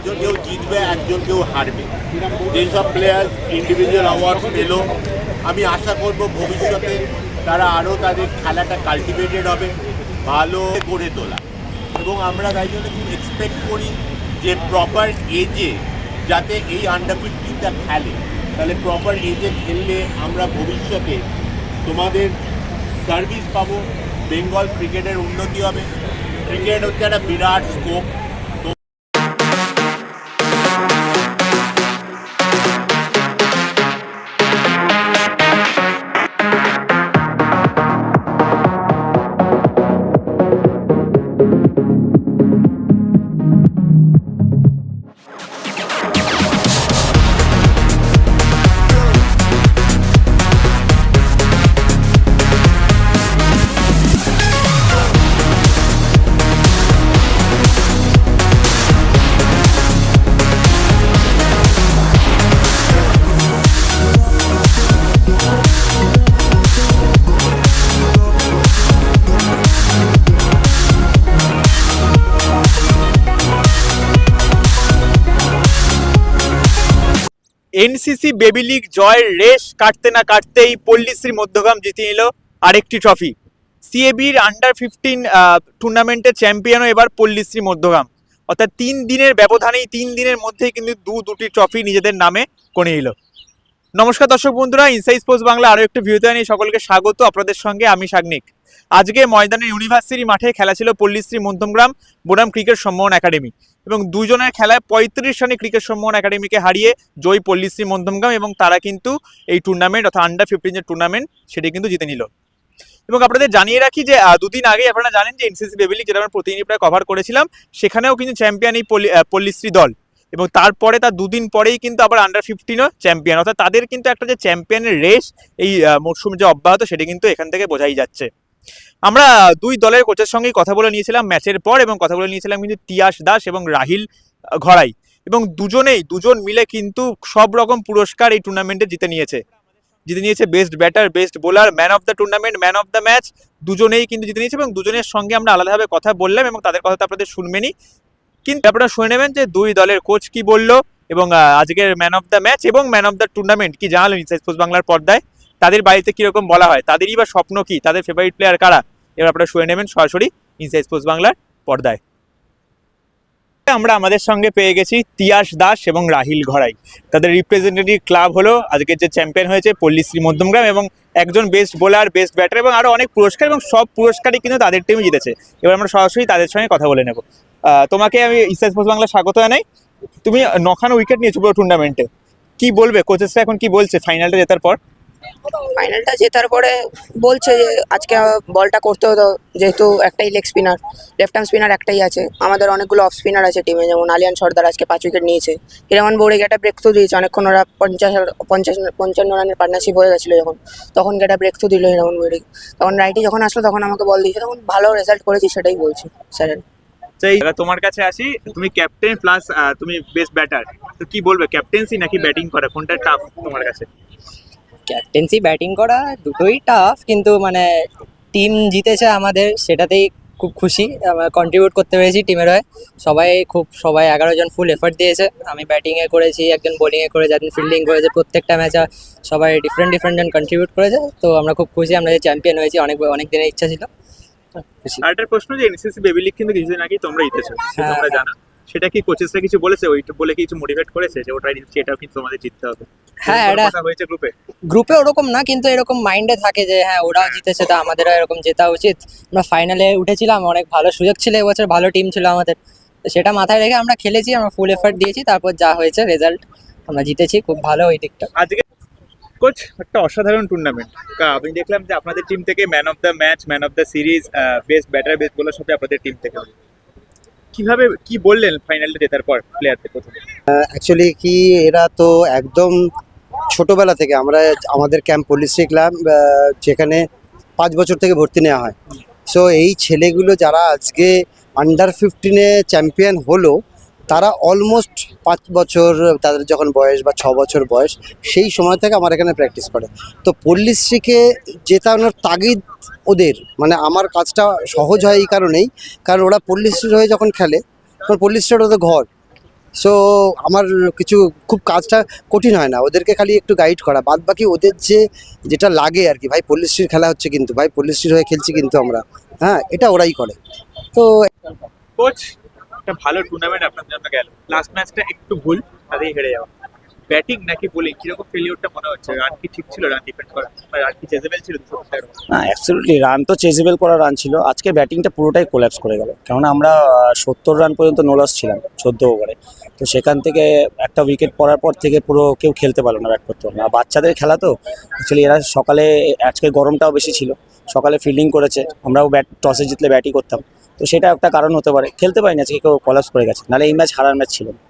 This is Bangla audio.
একজন কেউ জিতবে, একজন কেউ হারবে। যেসব প্লেয়ার ইন্ডিভিজুয়াল অ্যাওয়ার্ড পেল, আমি আশা করব ভবিষ্যতে তারা আরও তাদের খেলাটা কাল্টিভেটেড হবে, ভালো গড়ে তোলা। এবং আমরা তাই জন্য খুব এক্সপেক্ট করি যে প্রপার এজে যাতে এই আন্ডার-15টা খেলে, তাহলে প্রপার এজে খেললে আমরা ভবিষ্যতে তোমাদের সার্ভিস পাবো, বেঙ্গল ক্রিকেটের উন্নতি হবে। ক্রিকেট হচ্ছে একটা বিরাট স্কোপ। এনসিসি বেবি লিগ জয়ের রেশ কাটতে না কাটতেই পল্লীশ্রী মধ্যগ্রাম জিতে নিল আরেকটি ট্রফি। সিএবির আন্ডার-15 টুর্নামেন্টের চ্যাম্পিয়নও এবার পল্লীশ্রী মধ্যগ্রাম। অর্থাৎ 3 দিনের ব্যবধানেই 3 দিনের মধ্যেই কিন্তু দুটি ট্রফি নিজেদের নামে করে নিল। নমস্কার দর্শক বন্ধুরা, ইনসাইড স্পোর্টস বাংলা আরও একটি ভিডিওতে নিয়ে সকলকে স্বাগত। আপনাদের সঙ্গে আমি সাগনিক। আজকে ময়দানের ইউনিভার্সিটি মাঠে খেলা ছিল পল্লীশ্রী মধ্যমগ্রাম বনাম ক্রিকেট সম্মোহন একাডেমি, এবং দুজনের খেলায় 35 রানে ক্রিকেট সম্মোহন একাডেমিকে হারিয়ে জয়ী পল্লীশ্রী মধ্যমগ্রাম, এবং তারা কিন্তু এই টুর্নামেন্ট অর্থাৎ আন্ডার-15 যে টুর্নামেন্ট সেটি কিন্তু জিতে নিল। এবং আপনাদের জানিয়ে রাখি যে দুদিন আগে আপনারা জানেন যে এনসিসি বেবি লিগ, যেটা আমরা প্রতিদিনই প্রায় কভার করেছিলাম, সেখানেও কিন্তু চ্যাম্পিয়ন এই পল্লীশ্রী দল, এবং তারপরে তার দুদিন পরেই কিন্তু আবার আন্ডার-15ও চ্যাম্পিয়ন। অর্থাৎ তাদের কিন্তু একটা যে চ্যাম্পিয়নের রেস এই মরশুম যে অব্যাহত, সেটি কিন্তু এখান থেকে বোঝাই যাচ্ছে। আমরা দুই দলের কোচের সঙ্গেই কথা বলে নিয়েছিলাম ম্যাচের পর, এবং কথা বলে নিয়েছিলাম কিন্তু তিয়াস দাস এবং রাহিল ঘরাই, এবং দুজন মিলে কিন্তু সব রকম পুরস্কার এই টুর্নামেন্টে জিতে নিয়েছে। Best batter, best bowler, man of the tournament, man of the match, দুজনেই কিন্তু জিতে নিয়েছে। এবং দুজনের সঙ্গে আমরা আলাদাভাবে কথা বললাম, এবং তাদের কথা তো আপনাদের শুনবেনই, কিন্তু আপনারা শুনে নেবেন যে দুই দলের কোচ কি বললো, এবং আজকের ম্যান অফ দ্য ম্যাচ এবং ম্যান অফ দ্য টুর্নামেন্ট কি জানালেন ইনসাইড স্পোর্টস বাংলার পর্দায়। তাদের বাড়িতে কিরকম বলা হয়, তাদেরই বা স্বপ্ন কি, তাদের ফেভারিট প্লেয়ার কারা, এবার আপনারা শুনে নেবেন সরাসরি ইনসাইড স্পোর্টস বাংলার পর্দায়। আমরা আমাদের সঙ্গে পেয়ে গেছি তিয়াস দাস এবং রাহিল ঘরাই। তাদের রিপ্রেজেন্টেটিভ ক্লাব হলো আজকের যে চ্যাম্পিয়ন হয়েছে পল্লীশ্রী মধ্যমগ্রাম, এবং একজন বেস্ট বোলার, বেস্ট ব্যাটার এবং আরও অনেক পুরস্কার, এবং সব পুরস্কারই কিন্তু তাদের টিমই জিতেছে। এবার আমরা সরাসরি তাদের সঙ্গে কথা বলে নেব। তোমাকে আমি ইনসাইড স্পোর্টস বাংলা স্বাগত জানাই। তুমি 9খানা উইকেট নিয়েছো পুরো টুর্নামেন্টে, কি বলবে? কোচেসরা এখন কি বলছে ফাইনালটা জেতার পর? ফাইনালটা জেতার পরে বলছে যে আজকে বলটা করতে হতো, যেহেতু একটাই leg spinner, left arm spinner একটাই আছে। আমাদের অনেকগুলো অফ স্পিনার আছে টিমে, যেমন আলিয়ান সর্দার আজকে 5 উইকেট নিয়েছে। হিরামান বোর্ডে একটা ব্রেক থ্রু দিয়েছে, অনেকক্ষণ ওরা 55 রানের পার্টনারশিপ হয়ে গেছিলো যখন, তখন একটা ব্রেক থ্রু দিল হিরামান বোর্ডে। তখন রাইটে যখন আসলো তখন আমাকে বল দিয়েছে, তখন ভালো রেজাল্ট করেছি, সেটাই বলছি স্যারের। তোমার কাছে আসি, তুমি ক্যাপ্টেন প্লাস তুমি বেস্ট ব্যাটার, তো কি বলবে, ক্যাপ্টেন্সি নাকি ব্যাটিং করা, কোনটা টাফ তোমার কাছে? ক্যাপ্টেন্সি ব্যাটিং করা দুটোই টাফ, কিন্তু মানে টিম জিতেছে আমাদের, সেটাতেই খুব খুশি। আমরা কন্ট্রিবিউট করতে পেরেছি টিমের হয়ে। সবাই 11 জন ফুল এফার্ট দিয়েছে। আমি ব্যাটিংয়ে করেছি, একজন বোলিংয়ে করেছে, একজন ফিল্ডিং করেছে। প্রত্যেকটা ম্যাচে সবাই ডিফারেন্ট জন কন্ট্রিবিউট করেছে। তো আমরা খুব খুশি, আমরা যে চ্যাম্পিয়ন হয়েছি, অনেক দিনের ইচ্ছা ছিল। আরেকটা প্রশ্ন, যে এনসিসি বেবি লিগ কিন্তু কিছুদিন আগেই তোমরা জিতেছো, সেটা তোমরা জানো, সেটা কি কোচেসরা কিছু বলেছে, ওইটা বলে কিছু মোটিভেট করেছে যে ওটাই জিতছে, এটাও কিন্তু তোমাদের জিততে হবে? হ্যাঁ, এটা কথা হয়েছে গ্রুপে ওরকম না, কিন্তু এরকম মাইন্ডে থাকে যে হ্যাঁ ওরাও জিতেছে, তা আমাদেরও এরকম জেতা উচিত। আমরা ফাইনালে উঠেছিলাম, অনেক ভালো সুযোগ ছিল এবছর, ভালো টিম ছিল আমাদের, তো সেটা মাথায় রেখে আমরা খেলেছি, আমরা ফুল এফার্ট দিয়েছি। তারপর যা হয়েছে রেজাল্ট, আমরা জিতেছি, খুব ভালো ওই দিকটা। আজকে কোচ একটা অসাধারণ টুর্নামেন্ট। আমি দেখলাম যে আপনাদের টিম থেকে man of the match, man of the series, best batter, best bowler সবই আপনাদের টিম থেকে। কিভাবে কি বললেন ফাইনালটা জেতার পর প্লেয়ারদের প্রথমে? অ্যাকচুয়ালি কি, এরা তো একদম ছোটবেলা থেকে আমাদের ক্যাম্প পল্লীশ্রী ক্লাব, যেখানে 5 বছর থেকে ভর্তি নেওয়া হয়। সো এই ছেলেগুলো যারা আজকে আন্ডার-15-এ চ্যাম্পিয়ন হলো, তারা অলমোস্ট 5 বছর তাদের যখন বয়স বা 6 বছর বয়স, সেই সময় থেকে আমার এখানে প্র্যাকটিস করে। তো পল্লীশ্রীকে জেতানোর তাগিদ ওদের, মানে আমার কাজটা সহজ হয় এই কারণেই, কারণ ওরা পল্লীশ্রীর হয়ে যখন খেলে তখন পল্লীশ্রীর ওদের ঘর, সো আমার কিছু খুব কাজটা কঠিন হয় না, ওদেরকে খালি একটু গাইড করা, বাদ বাকি ওদের যেটা লাগে আর কি। ভাই পল্লিশ্রীর খেলা হচ্ছে কিন্তু, ভাই পল্লিশ্রীর হয়ে খেলছি কিন্তু আমরা, হ্যাঁ এটা ওরাই করে। তো কোচ, একটা ভালো টুর্নামেন্ট আপনার জন্য গেল, লাস্ট ম্যাচটা একটু ভুল, তাতেই হেরে যাওয়া। ব্যাটিং নাকি বোলিং, কিরকম ফেলিওরটা মনে হচ্ছে? রান কি ঠিক ছিল, রান ডিফেন্ড করা, বা রান কি চেজেবল ছিল 200? না অ্যাবসলিউটলি রান তো চেজেবল করা রান ছিল, আজকে ব্যাটিংটা পুরোটাই কোল্যাপস করে গেল। কেননা আমরা 70 রান পর্যন্ত নো লস ছিলাম 14 ওভারে। তো সেখান থেকে একটা উইকেট পড়ার পর থেকে পুরো কেউ খেলতে পারলো না, ব্যাট করতে পারলো না। বাচ্চাদের খেলা তো অ্যাকচুয়ালি, এরা সকালে, আজকে গরমটাও বেশি ছিল, সকালে ফিল্ডিং করেছে, আমরাও টসে জিতলে ব্যাটই করতাম। তো সেটা একটা কারণ হতে পারে, খেলতে পারিনি আজকে, কেউ কোল্যাপস করে গেছে, নাহলে এই ম্যাচ হারার ম্যাচ ছিল না।